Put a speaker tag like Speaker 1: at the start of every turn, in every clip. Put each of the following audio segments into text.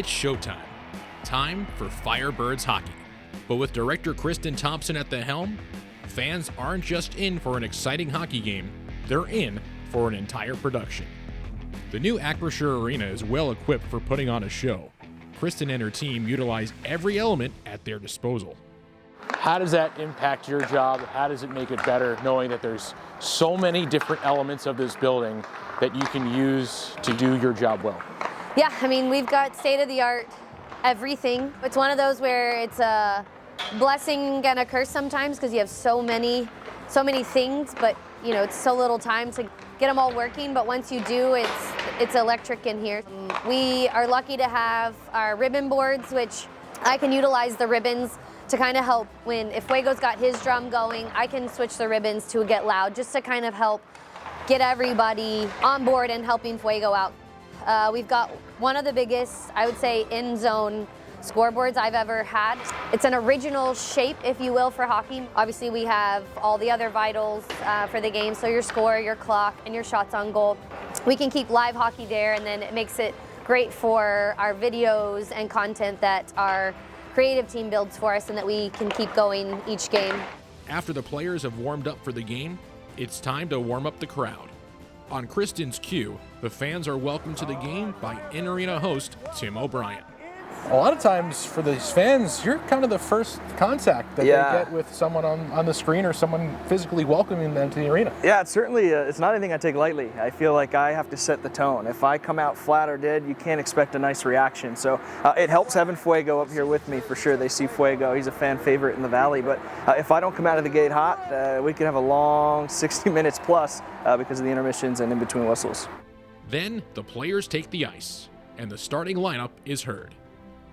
Speaker 1: It's showtime. Time for Firebirds hockey. But with director Kristen Thompson at the helm, fans aren't just in for an exciting hockey game, they're in for an entire production. The new Acrisure Arena is well equipped for putting on a show. Kristen and her team utilize every element at their disposal.
Speaker 2: How does that impact your job? How does it make it better knowing that there's so many different elements of this building that you can use to do your job well?
Speaker 3: Yeah, I mean, we've got state-of-the-art everything. It's one of those where it's a blessing and a curse sometimes because you have so many things, but you know, it's so little time to get them all working, but once you do, it's electric in here. We are lucky to have our ribbon boards, which I can utilize the ribbons to kind of help if Fuego's got his drum going, I can switch the ribbons to get loud just to kind of help get everybody on board and helping Fuego out. We've got one of the biggest, I would say, in-zone scoreboards I've ever had. It's an original shape, if you will, for hockey. Obviously, we have all the other vitals for the game, so your score, your clock, and your shots on goal. We can keep live hockey there, and then it makes it great for our videos and content that our creative team builds for us and that we can keep going each game.
Speaker 1: After the players have warmed up for the game, it's time to warm up the crowd. On Kristen's cue, the fans are welcomed to the game by in-arena host Tim O'Brien.
Speaker 2: A lot of times for these fans, you're kind of the first contact that they get with someone on the screen or someone physically welcoming them to the arena.
Speaker 4: Yeah, it's certainly, it's not anything I take lightly. I feel like I have to set the tone. If I come out flat or dead, you can't expect a nice reaction. So it helps having Fuego up here with me for sure. They see Fuego, he's a fan favorite in the Valley. But if I don't come out of the gate hot, we could have a long 60 minutes plus because of the intermissions and in between whistles.
Speaker 1: Then the players take the ice, and the starting lineup is heard.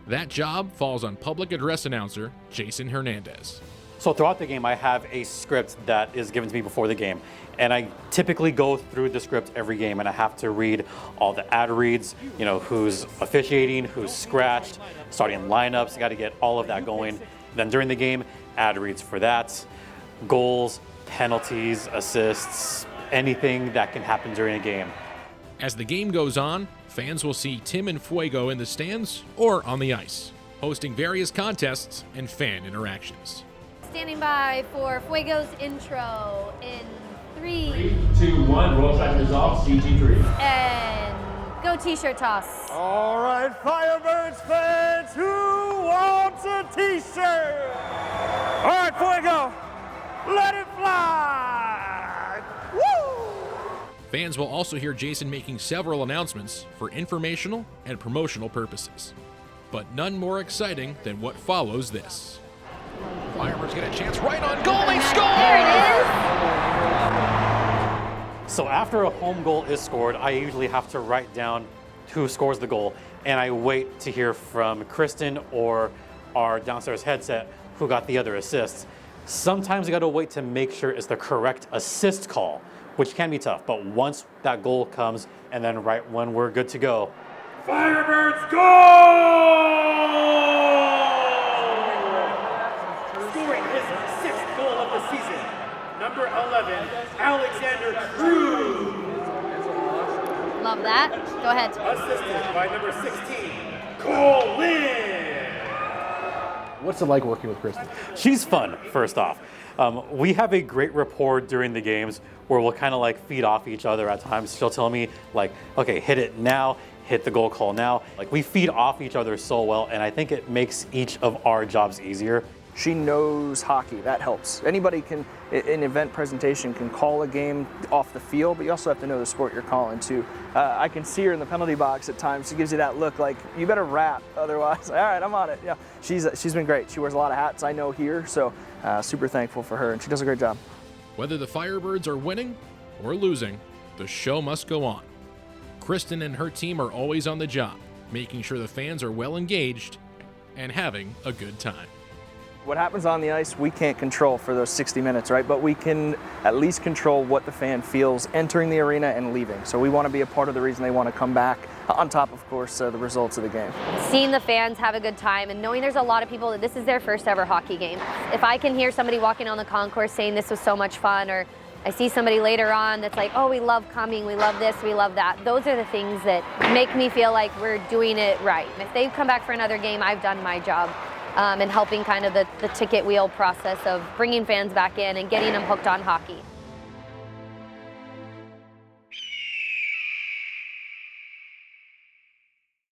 Speaker 1: That job falls on public address announcer Jason Hernandez.
Speaker 5: So throughout the game, I have a script that is given to me before the game. And I typically go through the script every game, and I have to read all the ad reads, you know, who's officiating, who's scratched, starting lineups, got to get all of that going. Then during the game, ad reads for that, goals, penalties, assists, anything that can happen during a game.
Speaker 1: As the game goes on, fans will see Tim and Fuego in the stands or on the ice, hosting various contests and fan interactions.
Speaker 3: Standing by for Fuego's intro in 3,
Speaker 6: 2, 1, roll tide resolve, CG3.
Speaker 3: And go t-shirt toss.
Speaker 4: All right, Firebirds fans, who wants a t-shirt? All right, Fuego, let it fly! Woo!
Speaker 1: Fans will also hear Jason making several announcements for informational and promotional purposes. But none more exciting than what follows this. Firebirds get a chance right on goal, they score!
Speaker 3: There it is!
Speaker 5: So after a home goal is scored, I usually have to write down who scores the goal, and I wait to hear from Kristen or our downstairs headset who got the other assists. Sometimes I gotta wait to make sure it's the correct assist call, which can be tough, but once that goal comes, and then right when we're good to go,
Speaker 6: Firebirds goal! Scoring his 6th goal of the season, number 11, Alexander Cruz.
Speaker 3: Love that. Go ahead.
Speaker 6: Assisted by number 16, Cole Lynn.
Speaker 2: What's it like working with Kristen?
Speaker 5: she's fun, first off. We have a great rapport during the games where we'll kind of like feed off each other at times. She'll tell me like, okay, hit it now, hit the goal call now. Like we feed off each other so well, and I think it makes each of our jobs easier.
Speaker 4: She knows hockey, that helps. Anybody can, in event presentation, can call a game off the field, but you also have to know the sport you're calling too. I can see her in the penalty box at times. She gives you that look like, you better rap, otherwise, all right, I'm on it. Yeah, she's been great. She wears a lot of hats, I know here, so super thankful for her, and she does a great job.
Speaker 1: Whether the Firebirds are winning or losing, the show must go on. Kristen and her team are always on the job, making sure the fans are well engaged and having a good time.
Speaker 4: What happens on the ice, we can't control for those 60 minutes, right? But we can at least control what the fan feels entering the arena and leaving. So we want to be a part of the reason they want to come back, on top, of course, the results of the game.
Speaker 3: Seeing the fans have a good time and knowing there's a lot of people that this is their first ever hockey game. If I can hear somebody walking on the concourse saying this was so much fun, or I see somebody later on that's like, oh, we love coming, we love this, we love that. Those are the things that make me feel like we're doing it right. If they come back for another game, I've done my job in helping kind of the ticket wheel process of bringing fans back in and getting them hooked on hockey.